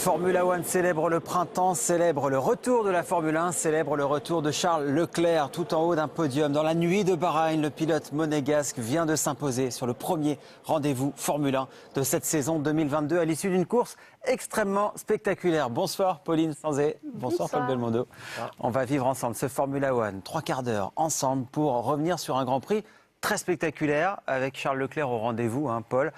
Formula One célèbre le printemps, célèbre le retour de la Formule 1, célèbre le retour de Charles Leclerc tout en haut d'un podium. Dans la nuit de Bahreïn, le pilote monégasque vient de s'imposer sur le premier rendez-vous Formule 1 de cette saison 2022 à l'issue d'une course extrêmement spectaculaire. Bonsoir Pauline Sanzé, bonsoir Paul Belmondo. On va vivre ensemble ce Formula One, 3/4 d'heure ensemble pour revenir sur un Grand Prix très spectaculaire avec Charles Leclerc au rendez-vous, Paul.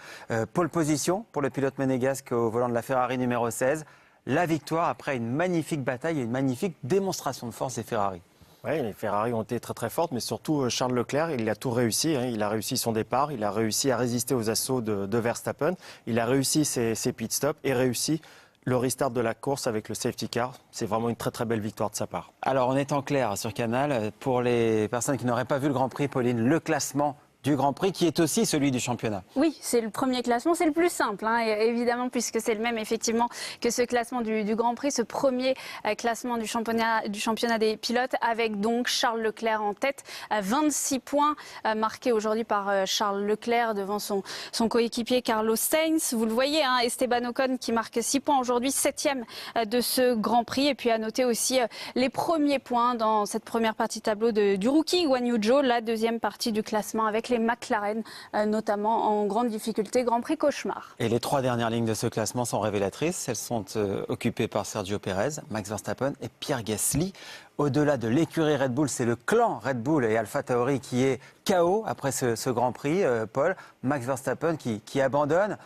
Pole position pour le pilote monégasque au volant de la Ferrari numéro 16. La victoire après une magnifique bataille et une magnifique démonstration de force des Ferrari. Oui, les Ferrari ont été très très fortes, mais surtout Charles Leclerc, il a tout réussi. Il a réussi son départ, il a réussi à résister aux assauts de Verstappen, il a réussi ses pit stops et réussi le restart de la course avec le safety car. C'est vraiment une très très belle victoire de sa part. Alors on est en clair sur Canal. Pour les personnes qui n'auraient pas vu le Grand Prix, Pauline, le classement du Grand Prix qui est aussi celui du championnat. Oui, c'est le premier classement, c'est le plus simple, évidemment, puisque c'est le même effectivement que ce classement du Grand Prix, ce premier classement du championnat des pilotes, avec donc Charles Leclerc en tête, 26 points marqués aujourd'hui par Charles Leclerc devant son coéquipier Carlos Sainz. Vous le voyez, Esteban Ocon qui marque 6 points aujourd'hui, 7e de ce Grand Prix. Et puis à noter aussi les premiers points dans cette première partie de tableau du rookie Guan Yu Zhou, la deuxième partie du classement avec les McLaren, notamment en grande difficulté, Grand Prix cauchemar. Et les 3 dernières lignes de ce classement sont révélatrices. Elles sont occupées par Sergio Pérez, Max Verstappen et Pierre Gasly. Au-delà de l'écurie Red Bull, c'est le clan Red Bull et AlphaTauri qui est KO après ce Grand Prix, Paul. Max Verstappen qui abandonne.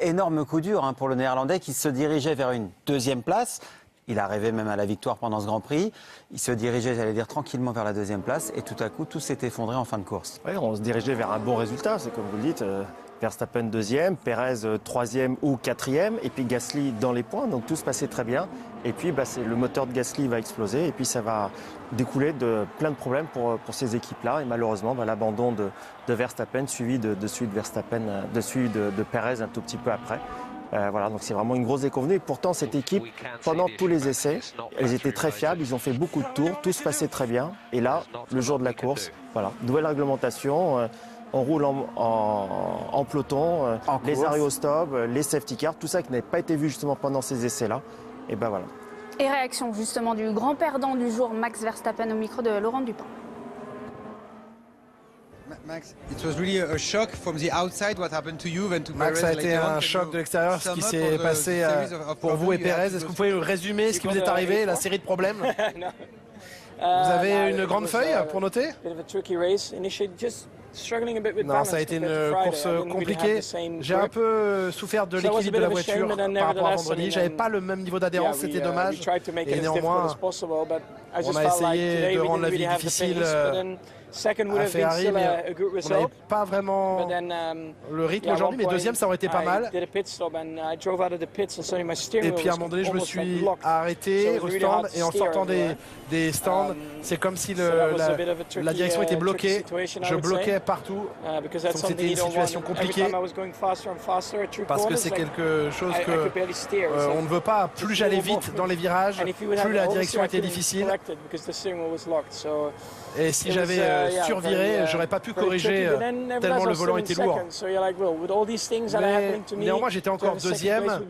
Énorme coup dur pour le Néerlandais qui se dirigeait vers une deuxième place. Il arrivait même à la victoire pendant ce Grand Prix. Il se dirigeait, j'allais dire, tranquillement vers la deuxième place. Et tout à coup, tout s'est effondré en fin de course. Oui, on se dirigeait vers un bon résultat. C'est comme vous le dites, Verstappen deuxième, Pérez troisième ou quatrième. Et puis Gasly dans les points. Donc tout se passait très bien. Et puis le moteur de Gasly va exploser. Et puis ça va découler de plein de problèmes pour ces équipes-là. Et malheureusement, l'abandon de Verstappen suivi de celui de Verstappen, celui de Pérez un tout petit peu après. Voilà, donc c'est vraiment une grosse déconvenue. Et pourtant, cette équipe, pendant tous les essais, elles étaient très fiables, ils ont fait beaucoup de tours, tout se passait très bien. Et là, le jour de la course, voilà, nouvelle réglementation, on roule en peloton, les arrêts au stop, les safety cars, tout ça qui n'avait pas été vu justement pendant ces essais-là. Et voilà. Et réaction justement du grand perdant du jour, Max Verstappen, au micro de Laurent Dupin. Max, it was really a shock from the outside what happened to you and to Max, ça a été un choc de l'extérieur, ce qui s'est passé pour vous et Pérez. Est-ce que vous pouvez résumer ce qui vous est arrivé, la série de problèmes? Vous avez une grande feuille pour noter? Non, ça a été une course compliquée. J'ai un peu souffert de l'équilibre de la voiture par rapport à vendredi. J'avais pas le même niveau d'adhérence, c'était dommage. Et néanmoins, on a essayé de rendre la vie difficile à Ferrari, mais on n'avait pas vraiment le rythme aujourd'hui, mais deuxième ça aurait été pas mal. Et puis à un moment donné je me suis arrêté au stand et en sortant des stands, c'est comme si la direction était bloquée, je bloquais partout, donc c'était une situation compliquée parce que c'est quelque chose que on ne veut pas, plus j'allais vite dans les virages, plus la direction était difficile. Et si j'avais surviré, j'aurais pas pu corriger tellement le volant était lourd. Mais néanmoins, j'étais encore deuxième.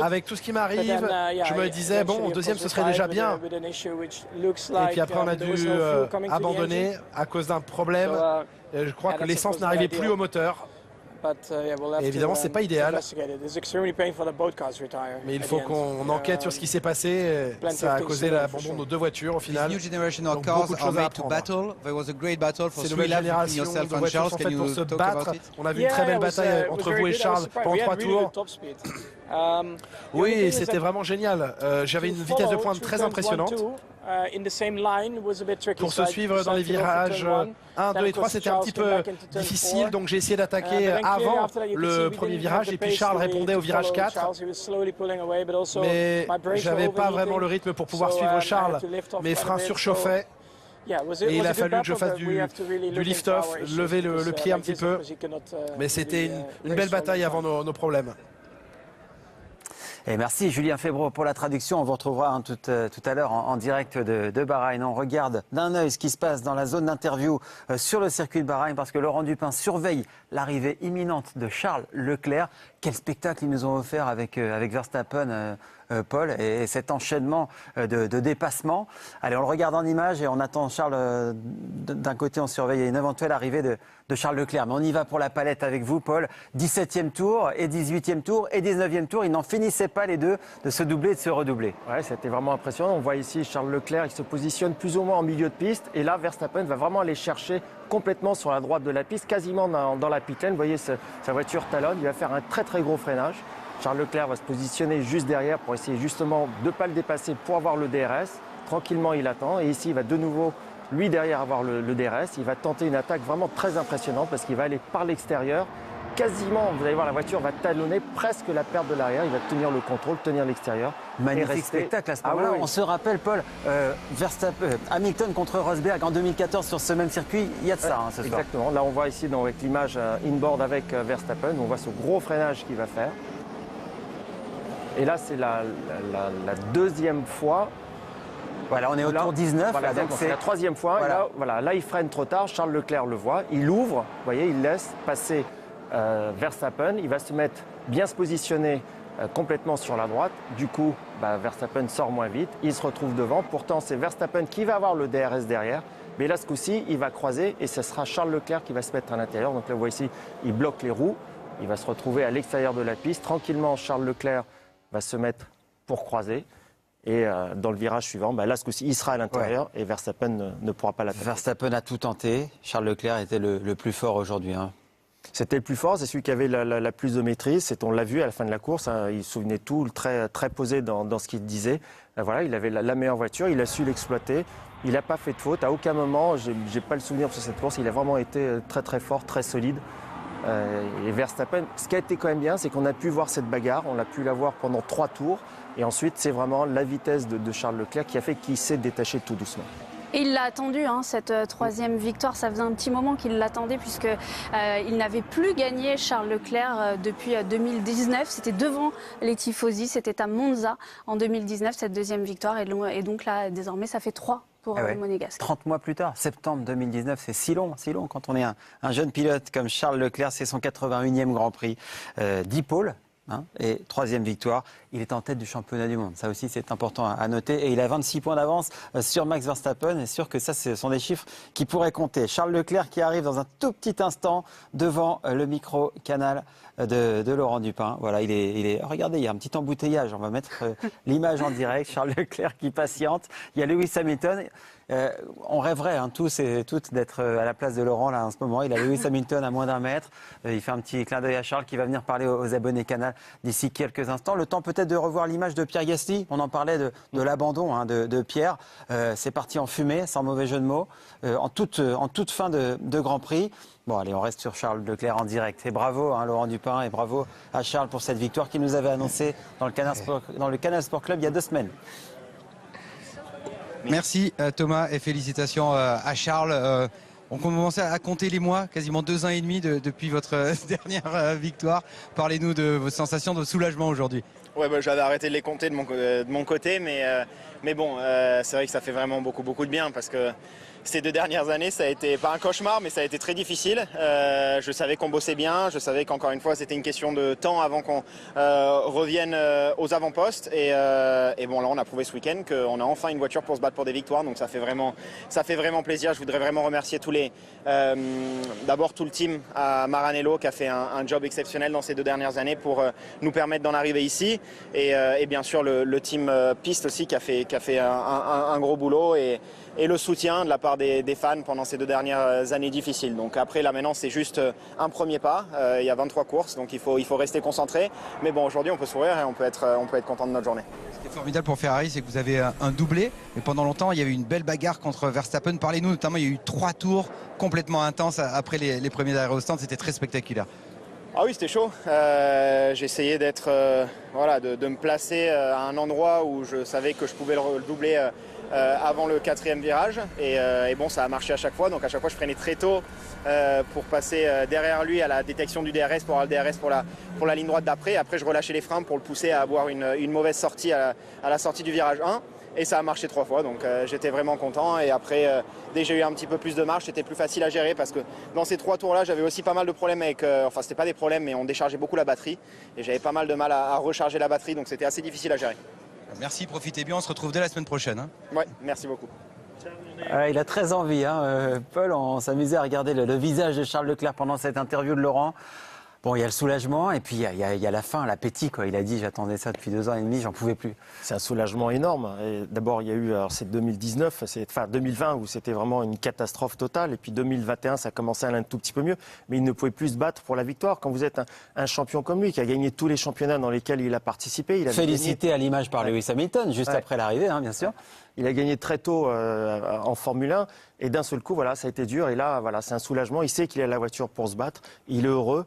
Avec tout ce qui m'arrive, je me disais, bon, deuxième, ce serait déjà bien. Et puis après, on a dû abandonner à cause d'un problème. Je crois que l'essence n'arrivait plus au moteur. Et évidemment, c'est pas idéal. Mais il faut qu'on enquête sur ce qui s'est passé. Ça a causé l'abandon de nos 2 voitures au final. Donc, beaucoup de choses à apprendre. C'est une nouvelle génération de voitures sont faites pour se battre. On a vu une très belle bataille entre vous et Charles pendant 3 tours. Oui, c'était vraiment génial. J'avais une vitesse de pointe très impressionnante. Pour se suivre dans les virages 1, 2 et 3, c'était un petit peu difficile, donc j'ai essayé d'attaquer avant le premier virage et puis Charles répondait au virage 4. Mais j'avais pas vraiment le rythme pour pouvoir suivre Charles, mes freins surchauffaient. Et il a fallu que je fasse du lift-off, lever le pied un petit peu. Mais c'était une belle bataille avant nos problèmes. Et merci Julien Febvre pour la traduction. On vous retrouvera tout à l'heure en direct de Bahreïn. On regarde d'un œil ce qui se passe dans la zone d'interview sur le circuit de Bahreïn parce que Laurent Dupin surveille l'arrivée imminente de Charles Leclerc. Quel spectacle ils nous ont offert avec Verstappen Paul, et cet enchaînement de dépassements. Allez, on le regarde en image et on attend Charles. D'un côté, on surveille une éventuelle arrivée de Charles Leclerc. Mais on y va pour la palette avec vous, Paul. 17e tour et 18e tour et 19e tour. Ils n'en finissaient pas les deux de se doubler et de se redoubler. Ouais, c'était vraiment impressionnant. On voit ici Charles Leclerc, il se positionne plus ou moins en milieu de piste. Et là, Verstappen va vraiment aller chercher complètement sur la droite de la piste, quasiment dans la pit lane. Vous voyez, sa voiture talonne. Il va faire un très très gros freinage. Charles Leclerc va se positionner juste derrière pour essayer justement de ne pas le dépasser pour avoir le DRS. Tranquillement, il attend. Et ici, il va de nouveau, lui derrière, avoir le DRS. Il va tenter une attaque vraiment très impressionnante parce qu'il va aller par l'extérieur. Quasiment, vous allez voir, la voiture va talonner presque la perte de l'arrière. Il va tenir le contrôle, tenir l'extérieur. Magnifique spectacle à ce moment-là. On se rappelle, Paul, Hamilton contre Rosberg en 2014 sur ce même circuit. Il y a de ça ce soir. Exactement. Là, on voit ici donc, avec l'image inboard avec Verstappen. On voit ce gros freinage qu'il va faire. Et là, c'est la deuxième fois. Voilà, on est au tour 19. Voilà, donc c'est la troisième fois. Voilà. Là, il freine trop tard. Charles Leclerc le voit. Il ouvre. Vous voyez, il laisse passer Verstappen. Il va bien se positionner complètement sur la droite. Du coup, Verstappen sort moins vite. Il se retrouve devant. Pourtant, c'est Verstappen qui va avoir le DRS derrière. Mais là, ce coup-ci, il va croiser et ce sera Charles Leclerc qui va se mettre à l'intérieur. Donc là, vous voyez ici, il bloque les roues. Il va se retrouver à l'extérieur de la piste. Tranquillement, Charles Leclerc va se mettre pour croiser. Et dans le virage suivant, là, ce coup-ci, il sera à l'intérieur et Verstappen ne pourra pas l'attaquer. Verstappen a tout tenté. Charles Leclerc était le plus fort aujourd'hui. C'était le plus fort, c'est celui qui avait la plus de maîtrise. On l'a vu à la fin de la course, il se souvenait tout, très, très posé dans ce qu'il disait. Voilà, il avait la meilleure voiture, il a su l'exploiter. Il n'a pas fait de faute. À aucun moment, j'ai pas le souvenir sur cette course, il a vraiment été très très fort, très solide. Et Verstappen, ce qui a été quand même bien, c'est qu'on a pu voir cette bagarre, on a pu la voir pendant 3 tours. Et ensuite, c'est vraiment la vitesse de Charles Leclerc qui a fait qu'il s'est détaché tout doucement. Et il l'a attendu, cette troisième victoire. Ça faisait un petit moment qu'il l'attendait puisqu'il n'avait plus gagné Charles Leclerc depuis 2019. C'était devant les Tifosi, c'était à Monza en 2019, cette deuxième victoire. Et donc là, désormais, ça fait 3 pour le Monégasque. 30 mois plus tard, septembre 2019, c'est si long quand on est un jeune pilote comme Charles Leclerc. C'est son 81e Grand Prix, 10 pôles. Et 3e victoire, il est en tête du championnat du monde. Ça aussi, c'est important à noter. Et il a 26 points d'avance sur Max Verstappen. Et sûr que ça, ce sont des chiffres qui pourraient compter. Charles Leclerc qui arrive dans un tout petit instant devant le micro-canal de Laurent Dupin. Voilà, il est. Regardez, il y a un petit embouteillage. On va mettre l'image en direct. Charles Leclerc qui patiente. Il y a Lewis Hamilton. On rêverait tous et toutes d'être à la place de Laurent là en ce moment. Il a Lewis Hamilton à moins d'1 mètre. Il fait un petit clin d'œil à Charles qui va venir parler aux abonnés Canal d'ici quelques instants. Le temps peut-être de revoir l'image de Pierre Gasly. On en parlait de l'abandon de Pierre. C'est parti en fumée, sans mauvais jeu de mots, en toute fin de Grand Prix. Bon, allez, on reste sur Charles Leclerc en direct. Et bravo Laurent Dupin et bravo à Charles pour cette victoire qu'il nous avait annoncée dans le Canal Sport Club il y a 2 semaines. Merci Thomas et félicitations à Charles. On commence à compter les mois, quasiment 2 ans et demi depuis votre dernière victoire. Parlez-nous de vos sensations de soulagement aujourd'hui. Ouais, j'avais arrêté de les compter de mon côté, mais bon, c'est vrai que ça fait vraiment beaucoup de bien parce que ces 2 dernières années, ça a été pas un cauchemar, mais ça a été très difficile. Je savais qu'on bossait bien, je savais qu'encore une fois, c'était une question de temps avant qu'on revienne aux avant-postes. Et bon, là, on a prouvé ce week-end qu'on a enfin une voiture pour se battre pour des victoires, donc ça fait vraiment plaisir. Je voudrais vraiment remercier d'abord tout le team à Maranello qui a fait un job exceptionnel dans ces 2 dernières années pour nous permettre d'en arriver ici. Et bien sûr, le team piste aussi qui a fait un gros boulot et le soutien de la part des fans pendant ces 2 dernières années difficiles. Donc après, là maintenant, c'est juste un premier pas. Il y a 23 courses, donc il faut rester concentré. Mais bon, aujourd'hui, on peut sourire et on peut être content de notre journée. Ce qui est formidable pour Ferrari, c'est que vous avez un doublé. Mais pendant longtemps, il y avait une belle bagarre contre Verstappen. Parlez-nous, notamment, il y a eu 3 tours complètement intenses après les premiers aérostands. C'était très spectaculaire. Ah oui, c'était chaud. J'ai essayé de me placer à un endroit où je savais que je pouvais le doubler avant le 4e virage. Et bon, ça a marché à chaque fois. Donc à chaque fois, je freinais très tôt pour passer derrière lui à la détection du DRS, pour avoir le DRS pour la ligne droite d'après. Après, je relâchais les freins pour le pousser à avoir une mauvaise sortie à la sortie du virage 1. Et ça a marché 3 fois, donc j'étais vraiment content. Et après, dès que j'ai eu un petit peu plus de marge, c'était plus facile à gérer parce que dans ces 3 tours-là, j'avais aussi pas mal de problèmes avec... enfin, c'était pas des problèmes, mais on déchargeait beaucoup la batterie. Et j'avais pas mal de mal à recharger la batterie, donc c'était assez difficile à gérer. Merci, profitez bien, on se retrouve dès la semaine prochaine. Ouais, merci beaucoup. Il a très envie, Paul. On s'amusait à regarder le visage de Charles Leclerc pendant cette interview de Laurent. Bon, il y a le soulagement et puis il y a la fin, l'appétit, quoi. Il a dit, j'attendais ça depuis 2 ans et demi, j'en pouvais plus. C'est un soulagement énorme. D'abord, il y a eu, alors c'est 2019, enfin 2020 où c'était vraiment une catastrophe totale. Et puis 2021, ça commençait à aller un tout petit peu mieux. Mais il ne pouvait plus se battre pour la victoire. Quand vous êtes un champion comme lui, qui a gagné tous les championnats dans lesquels il a participé. Félicité à l'image par Lewis Hamilton, juste après l'arrivée, bien sûr. Il a gagné très tôt en Formule 1. Et d'un seul coup, voilà, ça a été dur. Et là, voilà, c'est un soulagement. Il sait qu'il a la voiture pour se battre. Il est heureux.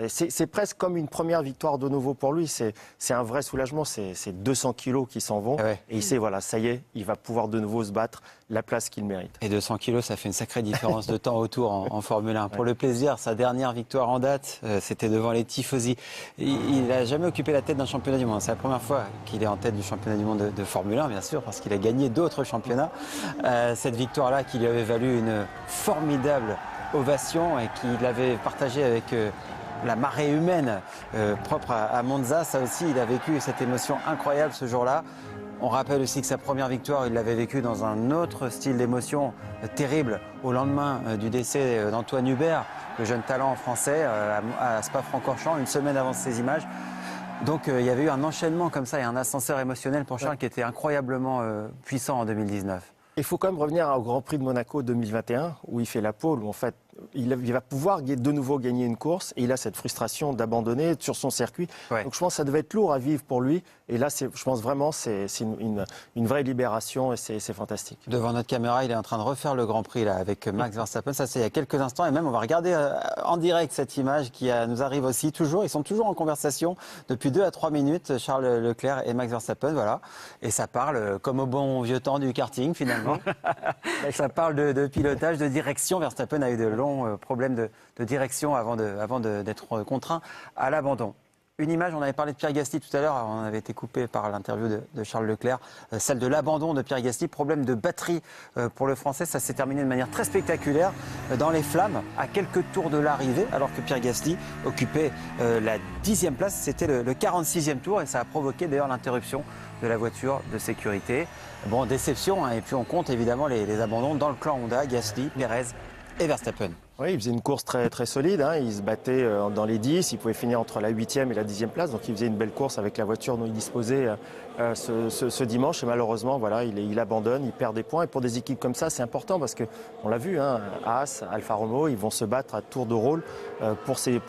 C'est presque comme une première victoire de nouveau pour lui. C'est un vrai soulagement. C'est 200 kilos qui s'en vont. Ouais. Et il sait, voilà, ça y est, il va pouvoir de nouveau se battre la place qu'il mérite. Et 200 kilos, ça fait une sacrée différence de temps autour en Formule 1. Pour le plaisir, sa dernière victoire en date, c'était devant les Tifosi. Il n'a jamais occupé la tête d'un championnat du monde. C'est la première fois qu'il est en tête du championnat du monde de Formule 1, bien sûr, parce qu'il a gagné d'autres championnats. Cette victoire-là qui lui avait valu une formidable ovation et qu'il avait partagée avec la marée humaine propre à Monza. Ça aussi, il a vécu cette émotion incroyable ce jour-là. On rappelle aussi que sa première victoire, il l'avait vécue dans un autre style d'émotion terrible au lendemain du décès d'Antoine Hubert, le jeune talent français, à Spa-Francorchamps, une semaine avant ces images. Donc il y avait eu un enchaînement comme ça et un ascenseur émotionnel pour Charles qui était incroyablement puissant en 2019. Il faut quand même revenir au Grand Prix de Monaco 2021, où il fait la pole, où en fait, il va pouvoir de nouveau gagner une course, et il a cette frustration d'abandonner sur son circuit. Ouais. Donc je pense que ça devait être lourd à vivre pour lui, et là, je pense vraiment c'est une vraie libération, et c'est fantastique. Devant notre caméra, il est en train de refaire le Grand Prix là, avec Max Verstappen. Ça, c'est il y a quelques instants, et même on va regarder en direct cette image qui nous arrive aussi. Ils sont toujours en conversation depuis 2 à 3 minutes, Charles Leclerc et Max Verstappen, voilà. Et ça parle comme au bon vieux temps du karting, finalement. Ça parle de pilotage, de direction. Verstappen a eu de longs problèmes de direction avant d'être contraint à l'abandon. Une image, on avait parlé de Pierre Gasly tout à l'heure, on avait été coupé par l'interview de Charles Leclerc, celle de l'abandon de Pierre Gasly, problème de batterie pour le Français, ça s'est terminé de manière très spectaculaire dans les flammes, à quelques tours de l'arrivée, alors que Pierre Gasly occupait la 10e place, c'était le 46e tour et ça a provoqué d'ailleurs l'interruption de la voiture de sécurité. Bon, déception, et puis on compte évidemment les abandons dans le clan Honda, Gasly, Perez et Verstappen. Oui, il faisait une course très, très solide, il se battait dans les 10, il pouvait finir entre la 8e et la 10e place, donc il faisait une belle course avec la voiture dont il disposait ce dimanche, et malheureusement, voilà, il abandonne, il perd des points, et pour des équipes comme ça, c'est important, parce qu'on l'a vu, Haas, Alfa Romeo, ils vont se battre à tour de rôle pour ces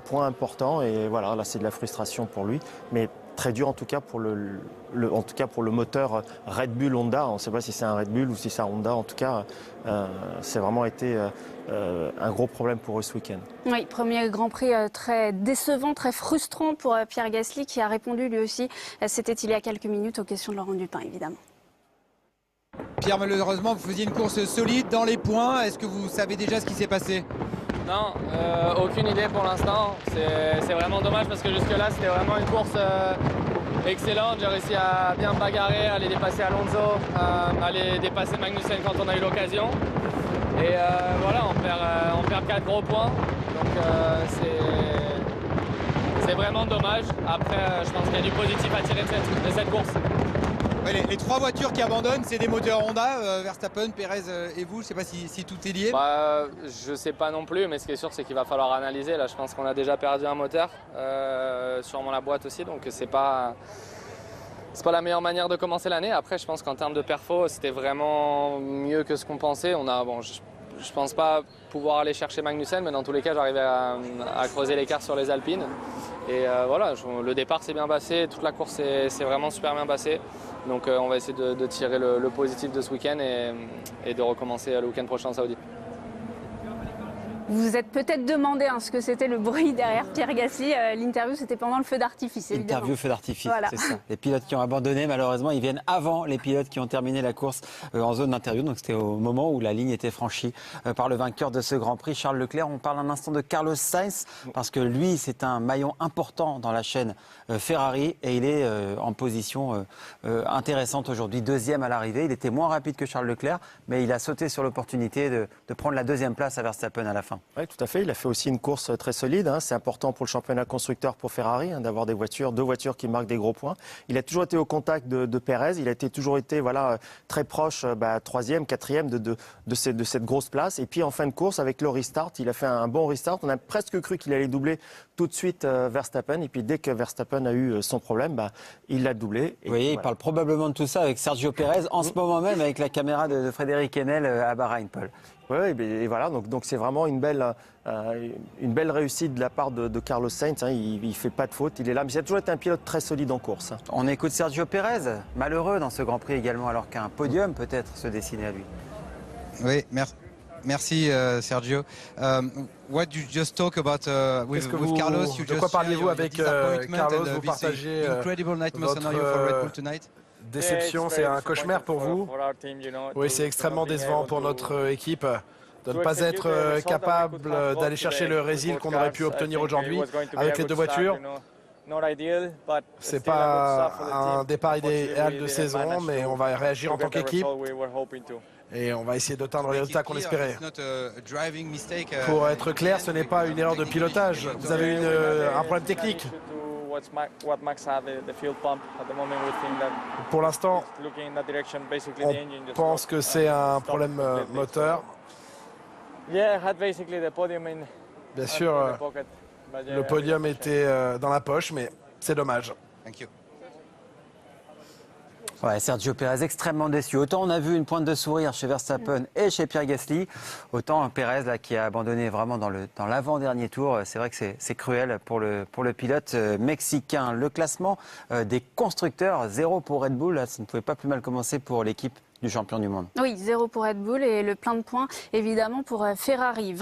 points importants, et voilà, là c'est de la frustration pour lui, mais très dur en tout cas pour le moteur Red Bull Honda. On ne sait pas si c'est un Red Bull ou si c'est un Honda. En tout cas, c'est vraiment été un gros problème pour eux ce week-end. Oui, premier Grand Prix très décevant, très frustrant pour Pierre Gasly qui a répondu lui aussi. C'était il y a quelques minutes aux questions de Laurent Dupin, évidemment. Pierre, malheureusement, vous faisiez une course solide dans les points. Est-ce que vous savez déjà ce qui s'est passé ? Non, aucune idée pour l'instant. C'est vraiment dommage parce que jusque-là, c'était vraiment une course excellente. J'ai réussi à bien me bagarrer, à aller dépasser Alonso, à aller dépasser Magnussen quand on a eu l'occasion. Et voilà, on perd 4 gros points. Donc c'est vraiment dommage. Après, je pense qu'il y a du positif à tirer de cette course. Ouais, les 3 voitures qui abandonnent, c'est des moteurs Honda, Verstappen, Perez et vous. Je ne sais pas si tout est lié. Je ne sais pas non plus, mais ce qui est sûr, c'est qu'il va falloir analyser. Là, je pense qu'on a déjà perdu un moteur, sûrement la boîte aussi, donc c'est pas la meilleure manière de commencer l'année. Après, je pense qu'en termes de perfo, c'était vraiment mieux que ce qu'on pensait. Je pense pas pouvoir aller chercher Magnussen, mais dans tous les cas, j'arrivais à creuser l'écart sur les Alpines. Et voilà, le départ s'est bien passé, toute la course s'est vraiment super bien passée. Donc on va essayer de tirer le positif de ce week-end et de recommencer le week-end prochain en Saoudi. Vous vous êtes peut-être demandé ce que c'était le bruit derrière Pierre Gasly. L'interview, c'était pendant le feu d'artifice, évidemment. Interview feu d'artifice, voilà. C'est ça. Les pilotes qui ont abandonné, malheureusement, ils viennent avant les pilotes qui ont terminé la course en zone d'interview. Donc c'était au moment où la ligne était franchie par le vainqueur de ce Grand Prix, Charles Leclerc. On parle un instant de Carlos Sainz, parce que lui, c'est un maillon important dans la chaîne Ferrari et il est en position intéressante aujourd'hui, 2e à l'arrivée. Il était moins rapide que Charles Leclerc, mais il a sauté sur l'opportunité de prendre la 2e place à Verstappen à la fin. Hein. Oui, tout à fait. Il a fait aussi une course très solide. Hein. C'est important pour le championnat constructeur pour Ferrari d'avoir deux voitures qui marquent des gros points. Il a toujours été au contact de Pérez. Il a toujours été très proche, 3e, 4e de cette grosse place. Et puis en fin de course, avec le restart, il a fait un bon restart. On a presque cru qu'il allait doubler tout de suite Verstappen. Et puis dès que Verstappen a eu son problème, il l'a doublé. Vous voyez, il parle probablement de tout ça avec Sergio Pérez en ce moment même avec la caméra de Frédéric Henel à Bahreïn, Paul. Oui, et voilà, donc c'est vraiment une belle réussite de la part de Carlos Sainz. Hein. Il ne fait pas de faute, il est là. Mais il a toujours été un pilote très solide en course. Hein. On écoute Sergio Pérez, malheureux dans ce Grand Prix également, alors qu'un podium peut-être se dessinait à lui. Oui, merci Sergio. What you just talk about with Carlos? You de quoi parliez-vous avec Carlos? Vous partagez déception, c'est un cauchemar pour vous? Oui, c'est extrêmement décevant pour notre équipe de ne pas être capable d'aller chercher le résil qu'on aurait pu obtenir aujourd'hui avec les deux voitures. C'est pas un départ idéal de saison, mais on va réagir en tant qu'équipe et on va essayer d'atteindre les résultats qu'on espérait. Pour être clair, ce n'est pas une erreur de pilotage. Vous avez un problème technique. Pour l'instant, on pense que c'est un problème moteur. Bien sûr, le podium était dans la poche, mais c'est dommage. Ouais, Sergio Pérez extrêmement déçu. Autant on a vu une pointe de sourire chez Verstappen et chez Pierre Gasly, autant Pérez là, qui a abandonné vraiment dans l'avant-dernier tour. C'est vrai que c'est cruel pour le pilote mexicain. Le classement des constructeurs, 0 pour Red Bull. Là, ça ne pouvait pas plus mal commencer pour l'équipe du champion du monde. Oui, 0 pour Red Bull et le plein de points évidemment pour Ferrari.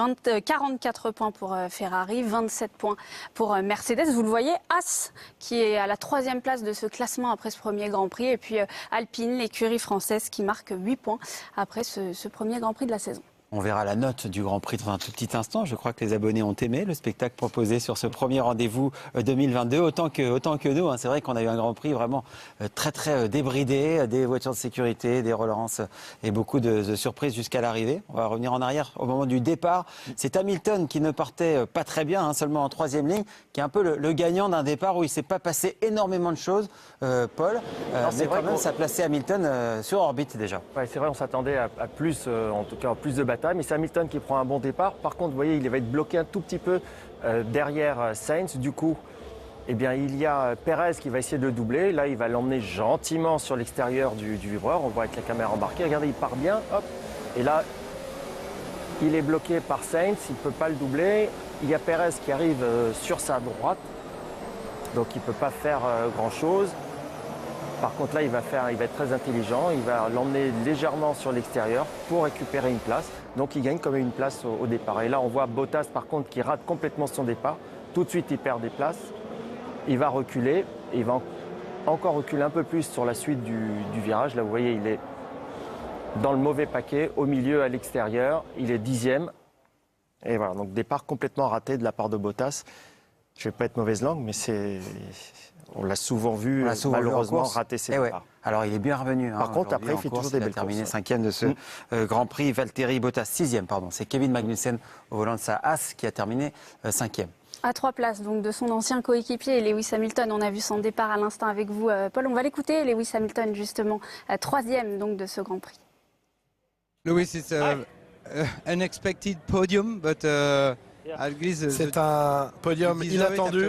44 points pour Ferrari, 27 points pour Mercedes. Vous le voyez, As qui est à la 3e place de ce classement après ce premier Grand Prix. Et puis Alpine, l'écurie française qui marque 8 points après ce premier Grand Prix de la saison. On verra la note du Grand Prix dans un tout petit instant. Je crois que les abonnés ont aimé le spectacle proposé sur ce premier rendez-vous 2022, autant que nous. Hein. C'est vrai qu'on a eu un Grand Prix vraiment très débridé, des voitures de sécurité, des relances et beaucoup de surprises jusqu'à l'arrivée. On va revenir en arrière au moment du départ. C'est Hamilton qui ne partait pas très bien, seulement en 3e ligne, qui est un peu le gagnant d'un départ où il ne s'est pas passé énormément de choses, Paul. Mais quand même, ça a placé Hamilton sur orbite déjà. Ouais, c'est vrai, on s'attendait à plus, en tout cas à plus de bataille. Mais c'est Hamilton qui prend un bon départ. Par contre, vous voyez, il va être bloqué un tout petit peu derrière Sainz. Du coup, eh bien, il y a Pérez qui va essayer de le doubler. Là, il va l'emmener gentiment sur l'extérieur du vibreur. On voit avec la caméra embarquée. Regardez, il part bien. Hop. Et là, il est bloqué par Sainz. Il ne peut pas le doubler. Il y a Pérez qui arrive sur sa droite. Donc, il ne peut pas faire grand-chose. Par contre, là, il va être très intelligent. Il va l'emmener légèrement sur l'extérieur pour récupérer une place. Donc, il gagne quand même une place au départ. Et là, on voit Bottas, par contre, qui rate complètement son départ. Tout de suite, il perd des places. Il va reculer. Et il va encore reculer un peu plus sur la suite du virage. Là, vous voyez, il est dans le mauvais paquet, au milieu, à l'extérieur. Il est 10e. Et voilà, donc départ complètement raté de la part de Bottas. Je ne vais pas être mauvaise langue, mais on l'a souvent vu, malheureusement, rater ses départs. Ouais. Alors, il est bien revenu. Par contre, après, il fait toujours des belles courses. Il a terminé 5e de ce Grand Prix. Valtteri Bottas, 6e, pardon. C'est Kevin Magnussen au volant de sa As qui a terminé 5e. À 3 places donc de son ancien coéquipier Lewis Hamilton. On a vu son départ à l'instant avec vous, Paul. On va l'écouter, Lewis Hamilton, justement, 3e donc de ce Grand Prix. Lewis, it's an unexpected podium, but c'est un podium inattendu,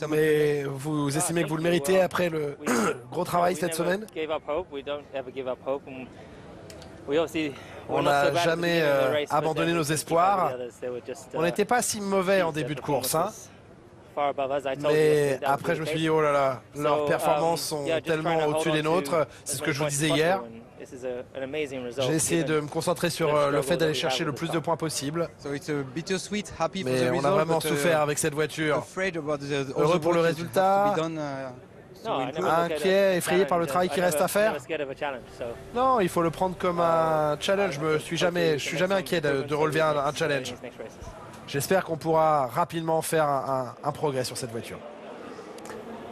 mais vous estimez que vous le méritez après le gros travail cette semaine? On n'a jamais abandonné nos espoirs. On n'était pas si mauvais en début de course, hein. Mais après, je me suis dit, oh là là, leurs performances sont tellement au-dessus des nôtres. C'est ce que je vous disais hier. J'ai essayé de me concentrer sur le fait d'aller chercher le plus de points possible. Mais on a vraiment souffert avec cette voiture. Heureux pour le résultat. Inquiet, effrayé par le travail qui reste à faire. Non, il faut le prendre comme un challenge. Je suis jamais inquiet de relever un challenge. J'espère qu'on pourra rapidement faire un progrès sur cette voiture.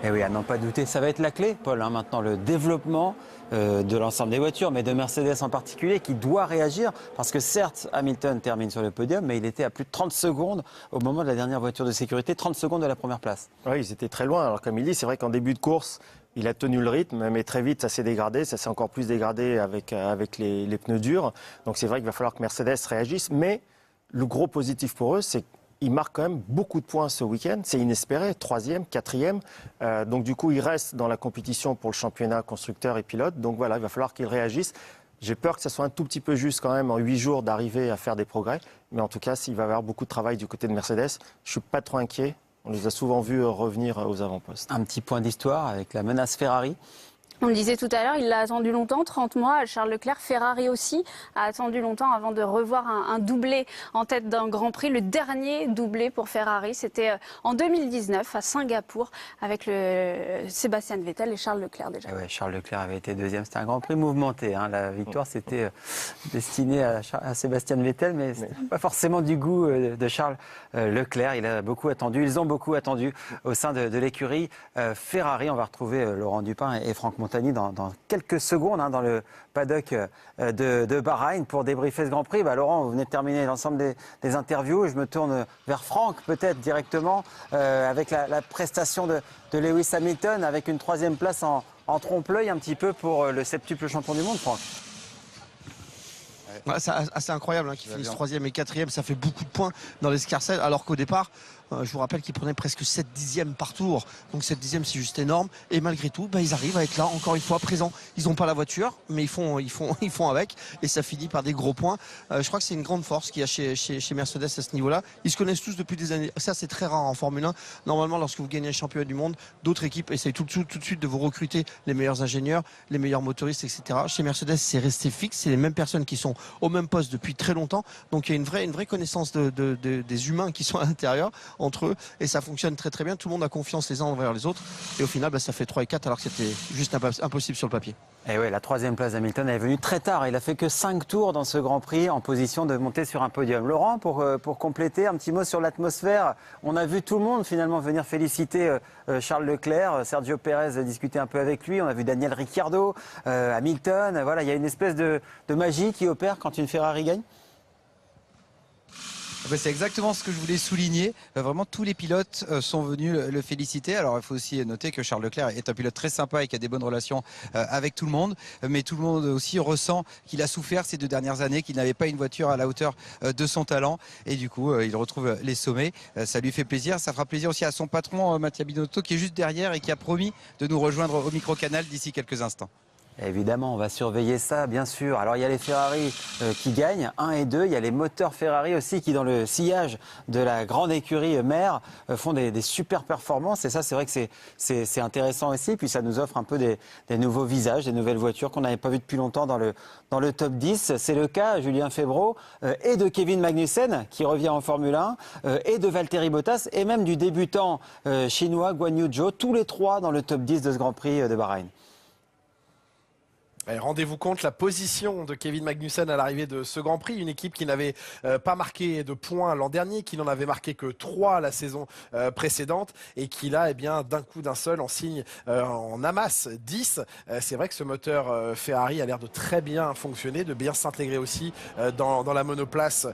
Et oui, à n'en pas douter, ça va être la clé, Paul, hein, maintenant, le développement de l'ensemble des voitures, mais de Mercedes en particulier, qui doit réagir, parce que certes, Hamilton termine sur le podium, mais il était à plus de 30 secondes au moment de la dernière voiture de sécurité, 30 secondes de la première place. Oui, ils étaient très loin. Alors comme il dit, c'est vrai qu'en début de course, il a tenu le rythme, mais très vite, ça s'est dégradé. Ça s'est encore plus dégradé avec les pneus durs. Donc c'est vrai qu'il va falloir que Mercedes réagisse, mais le gros positif pour eux, c'est qu'ils marquent quand même beaucoup de points ce week-end. C'est inespéré, 3e, 4e. Donc du coup, ils restent dans la compétition pour le championnat constructeur et pilote. Donc voilà, il va falloir qu'ils réagissent. J'ai peur que ça soit un tout petit peu juste quand même en 8 jours d'arriver à faire des progrès. Mais en tout cas, s'il va y avoir beaucoup de travail du côté de Mercedes, je ne suis pas trop inquiet. On les a souvent vus revenir aux avant-postes. Un petit point d'histoire avec la menace Ferrari. On le disait tout à l'heure, il l'a attendu longtemps, 30 mois. Charles Leclerc, Ferrari aussi, a attendu longtemps avant de revoir un doublé en tête d'un Grand Prix. Le dernier doublé pour Ferrari, c'était en 2019 à Singapour avec Sébastien Vettel et Charles Leclerc déjà. Ouais, Charles Leclerc avait été deuxième. C'était un Grand Prix mouvementé. Hein. La victoire, c'était destiné à Sébastien Vettel, mais ce n'était pas forcément du goût de Charles Leclerc. Il a beaucoup attendu. Ils ont beaucoup attendu au sein de l'écurie Ferrari. On va retrouver Laurent Dupin et Franck Montagny dans quelques secondes dans le paddock de Bahreïn pour débriefer ce Grand Prix. Laurent, vous venez de terminer l'ensemble des interviews. Je me tourne vers Franck peut-être directement avec la prestation de Lewis Hamilton avec une 3e place en trompe-l'œil un petit peu pour le septuple champion du monde, Franck. C'est assez incroyable qu'il finisse 3e et 4e. Ça fait beaucoup de points dans l'escarcelle alors qu'au départ, je vous rappelle qu'ils prenaient presque 7 dixièmes par tour. Donc 7 dixièmes, c'est juste énorme. Et malgré tout, ils arrivent à être là, encore une fois, présents. Ils n'ont pas la voiture, mais ils font avec. Et ça finit par des gros points. Je crois que c'est une grande force qu'il y a chez Mercedes à ce niveau-là. Ils se connaissent tous depuis des années. Ça, c'est très rare en Formule 1. Normalement, lorsque vous gagnez un championnat du monde, d'autres équipes essayent tout de suite de vous recruter les meilleurs ingénieurs, les meilleurs motoristes, etc. Chez Mercedes, c'est resté fixe. C'est les mêmes personnes qui sont au même poste depuis très longtemps. Donc il y a une vraie connaissance des humains qui sont à l'intérieur entre eux, et ça fonctionne très très bien. Tout le monde a confiance les uns envers les autres, et au final ça fait 3 et 4 alors que c'était juste impossible sur le papier. Et oui, la 3e place d'Hamilton est venue très tard. Il a fait que 5 tours dans ce Grand Prix en position de monter sur un podium. Laurent, pour compléter, un petit mot sur l'atmosphère. On a vu tout le monde finalement venir féliciter Charles Leclerc, Sergio Pérez discuter un peu avec lui. On a vu Daniel Ricciardo, Hamilton. Voilà, il y a une espèce de magie qui opère quand une Ferrari gagne. C'est exactement ce que je voulais souligner. Vraiment, tous les pilotes sont venus le féliciter. Alors, il faut aussi noter que Charles Leclerc est un pilote très sympa et qui a des bonnes relations avec tout le monde. Mais tout le monde aussi ressent qu'il a souffert ces 2 dernières années, qu'il n'avait pas une voiture à la hauteur de son talent. Et du coup, il retrouve les sommets. Ça lui fait plaisir. Ça fera plaisir aussi à son patron, Mattia Binotto, qui est juste derrière et qui a promis de nous rejoindre au micro-canal d'ici quelques instants. Évidemment, on va surveiller ça, bien sûr. Alors, il y a les Ferrari qui gagnent, 1 et 2. Il y a les moteurs Ferrari aussi qui, dans le sillage de la grande écurie mère, font des super performances. Et ça, c'est vrai que c'est intéressant aussi. Puis ça nous offre un peu des nouveaux visages, des nouvelles voitures qu'on n'avait pas vues depuis longtemps dans le top 10. C'est le cas, Julien Febvre, et de Kevin Magnussen, qui revient en Formule 1, et de Valtteri Bottas, et même du débutant chinois Guan Yu Zhou, tous les 3 dans le top 10 de ce Grand Prix de Bahreïn. Rendez-vous compte la position de Kevin Magnussen à l'arrivée de ce Grand Prix, une équipe qui n'avait pas marqué de points l'an dernier, qui n'en avait marqué que 3 la saison précédente, et qui là, d'un coup d'un seul, en amasse 10. C'est vrai que ce moteur Ferrari a l'air de très bien fonctionner, de bien s'intégrer aussi dans la monoplace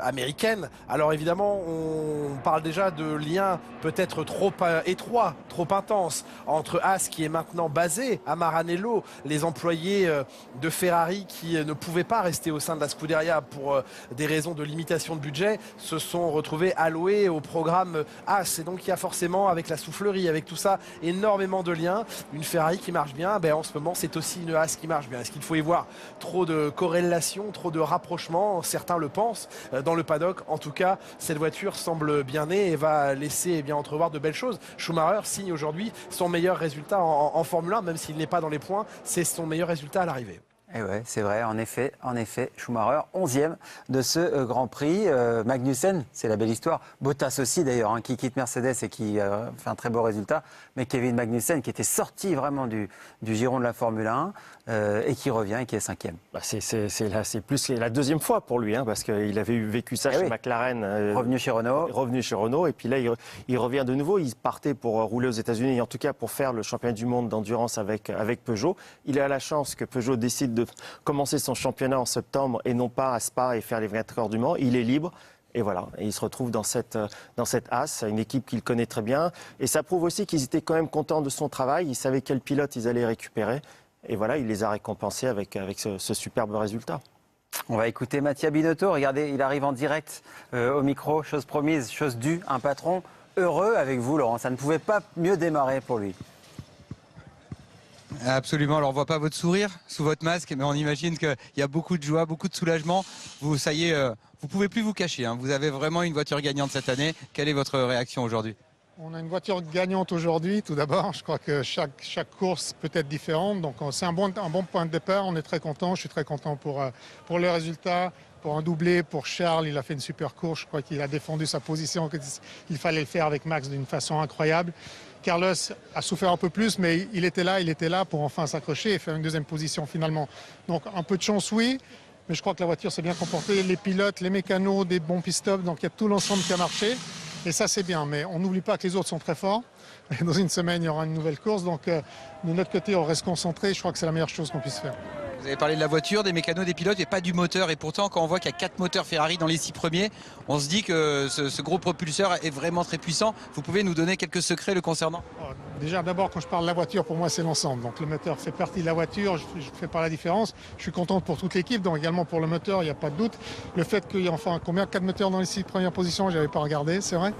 américaine. Alors évidemment, on parle déjà de liens peut-être trop étroits, trop intenses entre Haas, qui est maintenant basé à Maranello, les employés de Ferrari qui ne pouvaient pas rester au sein de la Scuderia pour des raisons de limitation de budget se sont retrouvés alloués au programme Haas. Et donc il y a forcément, avec la soufflerie, avec tout ça, énormément de liens. Une Ferrari qui marche bien, en ce moment c'est aussi une Haas qui marche bien. Est-ce qu'il faut y voir trop de corrélation, trop de rapprochement? Certains le pensent dans le paddock. En tout cas, cette voiture semble bien née et va laisser entrevoir de belles choses. Schumacher signe aujourd'hui son meilleur résultat en Formule 1, même s'il n'est pas dans les points. C'est son meilleur résultat à l'arrivée. Et ouais, c'est vrai, en effet, Schumacher, 11e de ce Grand Prix. Magnussen, c'est la belle histoire. Bottas aussi d'ailleurs, hein, qui quitte Mercedes et qui fait un très beau résultat. Mais Kevin Magnussen, qui était sorti vraiment du giron de la Formule 1 et qui revient et qui est 5e. Bah c'est plus la deuxième fois pour lui, hein, parce qu'il avait vécu ça chez McLaren. Revenu chez Renault. Et puis là, il revient de nouveau. Il partait pour rouler aux États-Unis, en tout cas pour faire le championnat du monde d'endurance avec Peugeot. Il a la chance que Peugeot décide de commencer son championnat en septembre et non pas à Spa et faire les 24 heures du Mans. Il est libre. Et voilà, et il se retrouve dans cette AS, une équipe qu'il connaît très bien. Et ça prouve aussi qu'ils étaient quand même contents de son travail. Ils savaient quel pilote ils allaient récupérer. Et voilà, il les a récompensés avec ce superbe résultat. On va écouter Mattia Binotto. Regardez, il arrive en direct au micro. Chose promise, chose due. Un patron heureux avec vous, Laurent. Ça ne pouvait pas mieux démarrer pour lui. Absolument. Alors on ne voit pas votre sourire sous votre masque, mais on imagine qu'il y a beaucoup de joie, beaucoup de soulagement. Ça y est, vous ne pouvez plus vous cacher, hein. Vous avez vraiment une voiture gagnante cette année. Quelle est votre réaction aujourd'hui ? On a une voiture gagnante aujourd'hui, tout d'abord. Je crois que chaque course peut être différente. Donc c'est un bon point de départ. On est très content. Je suis très content pour le résultat. Pour un doublé, pour Charles, il a fait une super course. Je crois qu'il a défendu sa position. Il fallait le faire avec Max d'une façon incroyable. Carlos a souffert un peu plus, mais il était là pour enfin s'accrocher et faire une deuxième position finalement. Donc un peu de chance, oui. Mais je crois que la voiture s'est bien comportée. Les pilotes, les mécanos, des bons pit-stops. Donc il y a tout l'ensemble qui a marché. Et ça, c'est bien. Mais on n'oublie pas que les autres sont très forts. Et dans une semaine, il y aura une nouvelle course. Donc de notre côté, on reste concentré. Je crois que c'est la meilleure chose qu'on puisse faire. Vous avez parlé de la voiture, des mécanos, des pilotes, mais pas du moteur. Et pourtant, quand on voit qu'il y a 4 moteurs Ferrari dans les 6 premiers, on se dit que ce gros propulseur est vraiment très puissant. Vous pouvez nous donner quelques secrets le concernant ? Déjà, d'abord, quand je parle de la voiture, pour moi, c'est l'ensemble. Donc le moteur fait partie de la voiture, je ne fais pas la différence. Je suis content pour toute l'équipe, donc également pour le moteur, il n'y a pas de doute. Le fait qu'il y ait enfin combien 4 moteurs dans les 6 premières positions, je n'avais pas regardé, c'est vrai.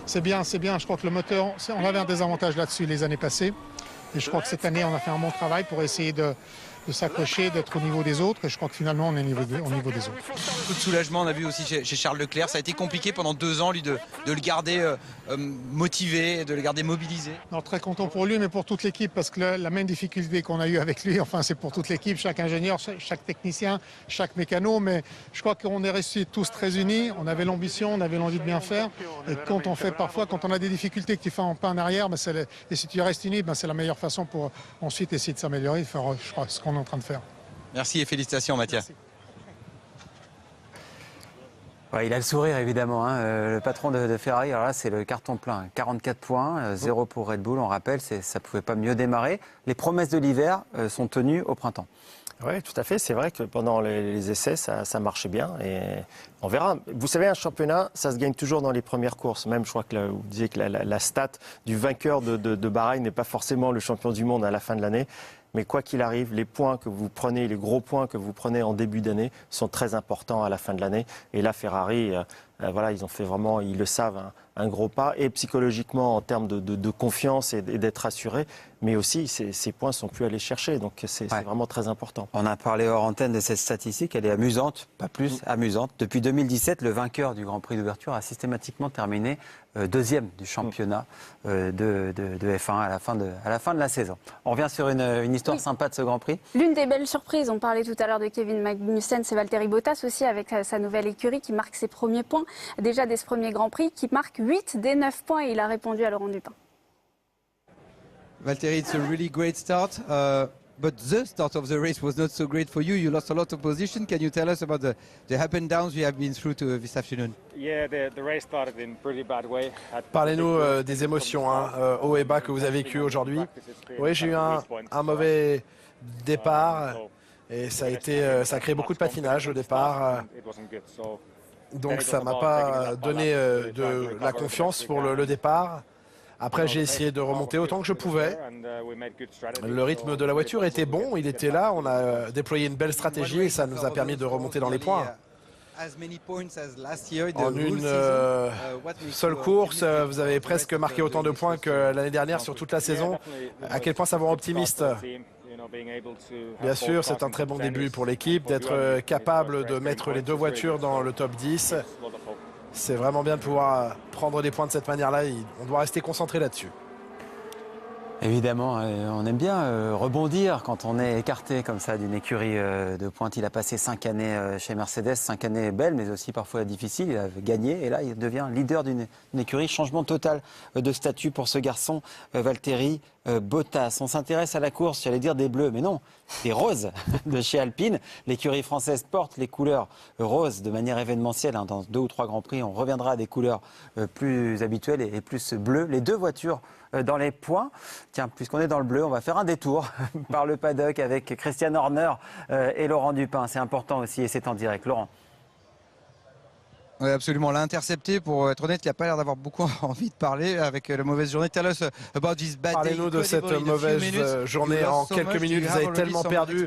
C'est bien. Je crois que le moteur, on avait un désavantage là-dessus les années passées. Et je crois que cette année, on a fait un bon travail pour essayer de s'accrocher, d'être au niveau des autres. Et je crois que finalement, on est au niveau des autres. Beaucoup de soulagement, on a vu aussi chez Charles Leclerc. Ça a été compliqué pendant 2 ans, lui, de le garder motivé, de le garder mobilisé. Non, très content pour lui, mais pour toute l'équipe, parce que la même difficulté qu'on a eue avec lui, enfin, c'est pour toute l'équipe, chaque ingénieur, chaque technicien, chaque mécano. Mais je crois qu'on est restés tous très unis. On avait l'ambition, on avait l'envie de bien faire. Et quand on a des difficultés, que tu fais un pas en arrière, et si tu restes uni, c'est la meilleure façon pour ensuite essayer de s'améliorer, faire, je crois, ce qu'on est en train de faire. Merci et félicitations, Mathias. Merci. Ouais, il a le sourire évidemment, hein. Le patron de Ferrari, alors là c'est le carton plein, 44 points, 0 pour Red Bull, on rappelle, ça ne pouvait pas mieux démarrer. Les promesses de l'hiver sont tenues au printemps. Oui, tout à fait. C'est vrai que pendant les essais, ça marchait bien. Et on verra. Vous savez, un championnat, ça se gagne toujours dans les premières courses. Même, je crois que vous disiez que la stat du vainqueur de Bahreïn n'est pas forcément le champion du monde à la fin de l'année. Mais quoi qu'il arrive, les points que vous prenez, les gros points que vous prenez en début d'année sont très importants à la fin de l'année. Et là, Ferrari, voilà, ils ont fait vraiment, ils le savent, un gros pas. Et psychologiquement, en termes de confiance et d'être assuré. Mais aussi, ces points ne sont plus à aller chercher. Donc, c'est vraiment très important. On a parlé hors antenne de cette statistique. Elle est amusante, pas plus amusante. Depuis 2017, le vainqueur du Grand Prix d'ouverture a systématiquement terminé deuxième du championnat de F1 à la fin de la saison. On revient sur une histoire sympa de ce Grand Prix. L'une des belles surprises, on parlait tout à l'heure de Kevin Magnussen, c'est Valtteri Bottas aussi avec sa nouvelle écurie qui marque ses premiers points. Déjà dès ce premier Grand Prix, qui marque 8 des 9 points et il a répondu à Laurent Dupin. Valtteri, it's a really great start, but the start of the race was not so great for you. You lost a lot of position. Can you tell us about the up and downs you have been through this afternoon? Yeah, the race started in pretty bad way. Parlez-nous des émotions, haut et bas que vous avez vécues aujourd'hui. Oui, j'ai eu un mauvais départ et ça a créé beaucoup de patinage au départ. Donc ça m'a pas donné de la confiance pour le départ. Après, j'ai essayé de remonter autant que je pouvais. Le rythme de la voiture était bon, il était là. On a déployé une belle stratégie et ça nous a permis de remonter dans les points. En une seule course, vous avez presque marqué autant de points que l'année dernière sur toute la saison. À quel point ça vous rend optimiste ? Bien sûr, c'est un très bon début pour l'équipe d'être capable de mettre les deux voitures dans le top 10. C'est vraiment bien de pouvoir prendre des points de cette manière-là. On doit rester concentré là-dessus. Évidemment, on aime bien rebondir quand on est écarté comme ça d'une écurie de pointe. Il a passé 5 années chez Mercedes, 5 années belles mais aussi parfois difficiles. Il a gagné et là il devient leader d'une écurie. Changement total de statut pour ce garçon, Valtteri Bottas. On s'intéresse à la course, j'allais dire des bleus, mais non, des roses de chez Alpine. L'écurie française porte les couleurs roses de manière événementielle. Dans 2 ou 3 Grands Prix, on reviendra à des couleurs plus habituelles et plus bleues. Les 2 voitures dans les points. Tiens, puisqu'on est dans le bleu, on va faire un détour par le paddock avec Christian Horner et Laurent Dupin. C'est important aussi et c'est en direct. Laurent. Oui, absolument. L'a intercepté. Pour être honnête, il n'a pas l'air d'avoir beaucoup envie de parler avec la mauvaise journée. Tell us about this bad day. Parlez-nous de cette mauvaise journée en quelques minutes. Vous avez tellement perdu.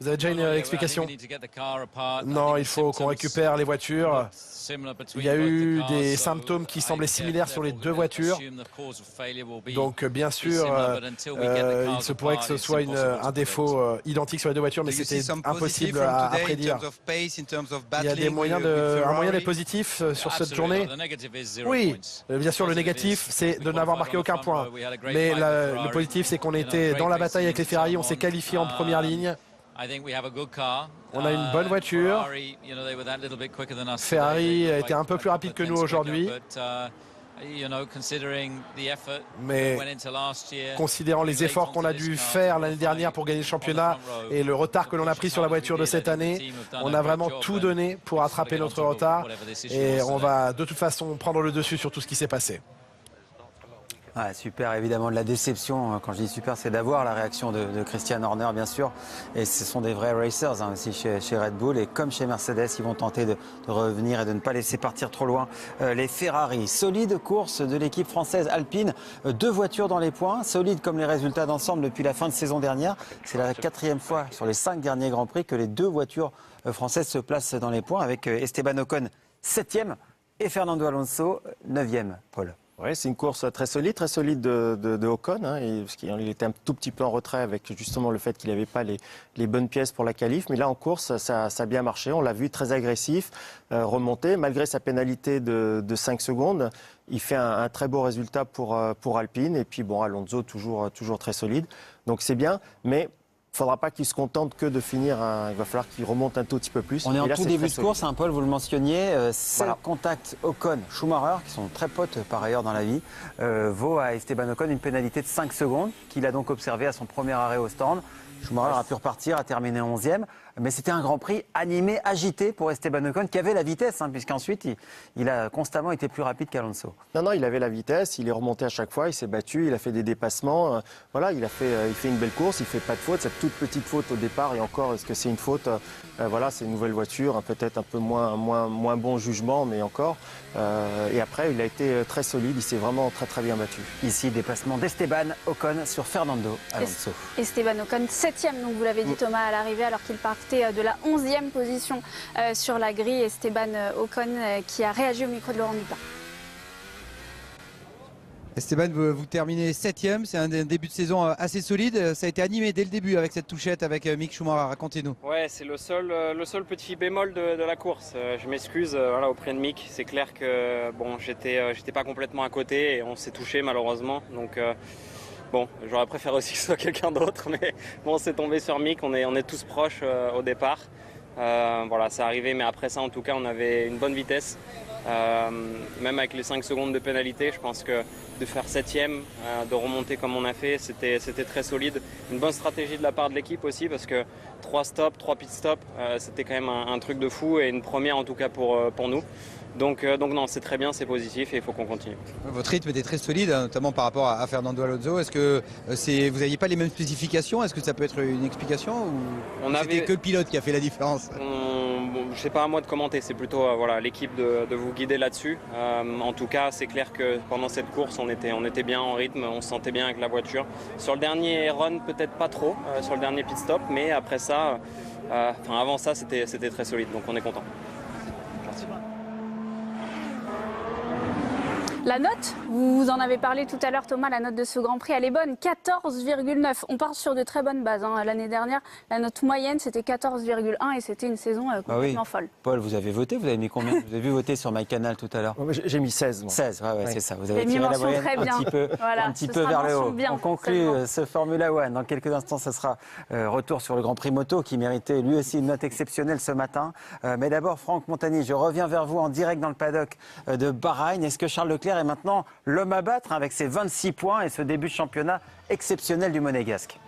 Vous avez déjà une explication? Non, il faut qu'on récupère les voitures. Il y a eu des symptômes qui semblaient similaires sur les 2 voitures. Donc bien sûr, il se pourrait que ce soit un défaut identique sur les 2 voitures, mais c'était impossible à prédire. Il y a des moyens un moyen d'être positif sur cette journée? Oui, bien sûr, le négatif, c'est de n'avoir marqué aucun point. Mais le positif, c'est qu'on était dans la bataille avec les Ferrari, on s'est qualifié en première ligne. On a une bonne voiture. Ferrari a été un peu plus rapide que nous aujourd'hui. Mais considérant les efforts qu'on a dû faire l'année dernière pour gagner le championnat et le retard que l'on a pris sur la voiture de cette année, on a vraiment tout donné pour rattraper notre retard. Et on va de toute façon prendre le dessus sur tout ce qui s'est passé. Ah, super, évidemment, de la déception. Quand je dis super, c'est d'avoir la réaction de Christian Horner, bien sûr. Et ce sont des vrais racers aussi chez Red Bull. Et comme chez Mercedes, ils vont tenter de revenir et de ne pas laisser partir trop loin les Ferrari. Solide course de l'équipe française Alpine. 2 voitures dans les points. Solide comme les résultats d'ensemble depuis la fin de saison dernière. C'est la 4e fois sur les 5 derniers Grands Prix que les 2 voitures françaises se placent dans les points avec Esteban Ocon 7e et Fernando Alonso 9e, Paul. Oui, c'est une course très solide de Ocon, parce qu'il était un tout petit peu en retrait avec justement le fait qu'il n'avait pas les bonnes pièces pour la qualif. Mais là, en course, ça a bien marché. On l'a vu très agressif, remonté. Malgré sa pénalité de 5 secondes, il fait un très beau résultat pour Alpine. Et puis, bon, Alonso, toujours très solide. Donc, c'est bien, mais il ne faudra pas qu'il se contente que de finir. Il va falloir qu'il remonte un tout petit peu plus. On est en tout début de course, Paul, vous le mentionniez. 7 contacts Ocon-Schumacher, qui sont très potes par ailleurs dans la vie, vaut à Esteban Ocon une pénalité de 5 secondes, qu'il a donc observé à son premier arrêt au stand. Schumacher a pu repartir, a terminé 11e. Mais c'était un Grand Prix animé, agité pour Esteban Ocon, qui avait la vitesse, puisqu'ensuite il a constamment été plus rapide qu'Alonso. Non, il avait la vitesse, il est remonté à chaque fois, il s'est battu, il a fait des dépassements. Voilà, il fait une belle course, il fait pas de faute, cette toute petite faute au départ, et encore, est-ce que c'est une faute? Voilà, c'est une nouvelle voiture, peut-être un peu moins bon jugement, mais encore. Et après, il a été très solide, il s'est vraiment très bien battu. Ici, dépassement d'Esteban Ocon sur Fernando Alonso. Esteban Ocon 7e, donc vous l'avez dit Thomas, à l'arrivée, alors qu'il partait de la 11e position sur la grille. Esteban Ocon qui a réagi au micro de Laurent Dupin. Esteban, vous terminez 7e, c'est un début de saison assez solide. Ça a été animé dès le début avec cette touchette avec Mick Schumacher. Racontez-nous. Ouais, c'est le seul petit bémol de la course. Je m'excuse auprès de Mick. C'est clair que bon, j'étais pas complètement à côté et on s'est touché malheureusement. Donc bon, j'aurais préféré aussi que ce soit quelqu'un d'autre, mais bon, c'est tombé sur Mick. On est tous proches au départ. Voilà, c'est arrivé, mais après ça, en tout cas, on avait une bonne vitesse. Même avec les 5 secondes de pénalité, je pense que de faire 7e, de remonter comme on a fait, c'était très solide. Une bonne stratégie de la part de l'équipe aussi, parce que 3 stops, 3 pit stops, c'était quand même un truc de fou et une première en tout cas pour nous. Donc non, c'est très bien, c'est positif et il faut qu'on continue. Votre rythme était très solide, notamment par rapport à Fernando Alonso. Est-ce que vous n'aviez pas les mêmes spécifications? Est-ce que ça peut être une explication ou c'était que le pilote qui a fait la différence? Je sais pas à moi de commenter, c'est plutôt voilà, l'équipe de vous guider là-dessus. En tout cas, c'est clair que pendant cette course, on était bien en rythme, on se sentait bien avec la voiture. Sur le dernier run, peut-être pas trop, sur le dernier pit stop, mais après ça, avant ça, c'était très solide, donc on est content. La note, vous en avez parlé tout à l'heure Thomas, la note de ce Grand Prix, elle est bonne, 14,9. On part sur de très bonnes bases. L'année dernière, la note moyenne c'était 14,1 et c'était une saison complètement folle. Paul, vous avez voté, vous avez mis combien? Vous avez vu voter sur MyCanal tout à l'heure? J'ai mis 16. Moi. 16, ouais. C'est ça. Vous avez tiré la moyenne un petit peu vers le haut. Bien, on conclut ce Formula One. Dans quelques instants, ce sera retour sur le Grand Prix moto qui méritait lui aussi une note exceptionnelle ce matin. Mais d'abord, Franck Montagny, je reviens vers vous en direct dans le paddock de Bahreïn. Est-ce que Charles Leclerc est maintenant l'homme à battre avec ses 26 points et ce début de championnat exceptionnel du Monégasque?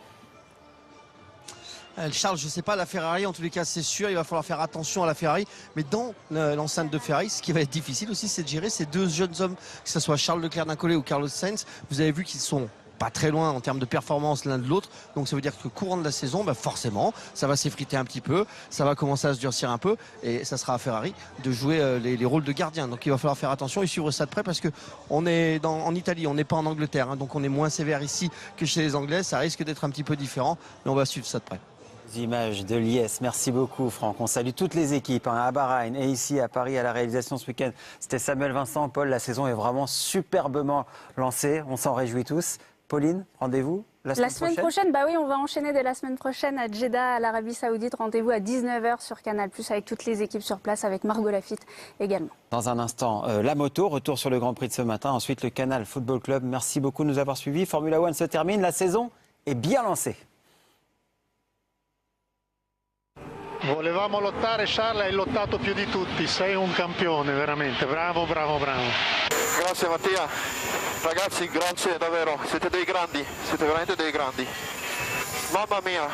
Charles, je ne sais pas, la Ferrari, en tous les cas, c'est sûr, il va falloir faire attention à la Ferrari. Mais dans l'enceinte de Ferrari, ce qui va être difficile aussi, c'est de gérer ces deux jeunes hommes, que ce soit Charles Leclerc d'un côté ou Carlos Sainz. Vous avez vu qu'ils sont pas très loin en termes de performance l'un de l'autre. Donc ça veut dire que courant de la saison, forcément, ça va s'effriter un petit peu, ça va commencer à se durcir un peu et ça sera à Ferrari de jouer les rôles de gardien. Donc il va falloir faire attention et suivre ça de près parce qu'on est en Italie, on n'est pas en Angleterre. Donc on est moins sévère ici que chez les Anglais. Ça risque d'être un petit peu différent, mais on va suivre ça de près. Images de Liesse. Merci beaucoup, Franck. On salue toutes les équipes à Bahreïn et ici à Paris à la réalisation ce week-end. C'était Samuel Vincent. Paul, la saison est vraiment superbement lancée. On s'en réjouit tous. Pauline, rendez-vous la semaine prochaine. Bah oui, on va enchaîner dès la semaine prochaine à Jeddah, à l'Arabie Saoudite. Rendez-vous à 19h sur Canal+, avec toutes les équipes sur place, avec Margot Lafitte également. Dans un instant, la moto, retour sur le Grand Prix de ce matin. Ensuite, le Canal Football Club. Merci beaucoup de nous avoir suivis. Formula One se termine. La saison est bien lancée. Volevamo lottare, Charles, hai lottato più di tutti, sei un campione, veramente, bravo. Grazie Mattia, ragazzi grazie davvero, siete dei grandi, siete veramente dei grandi, mamma mia.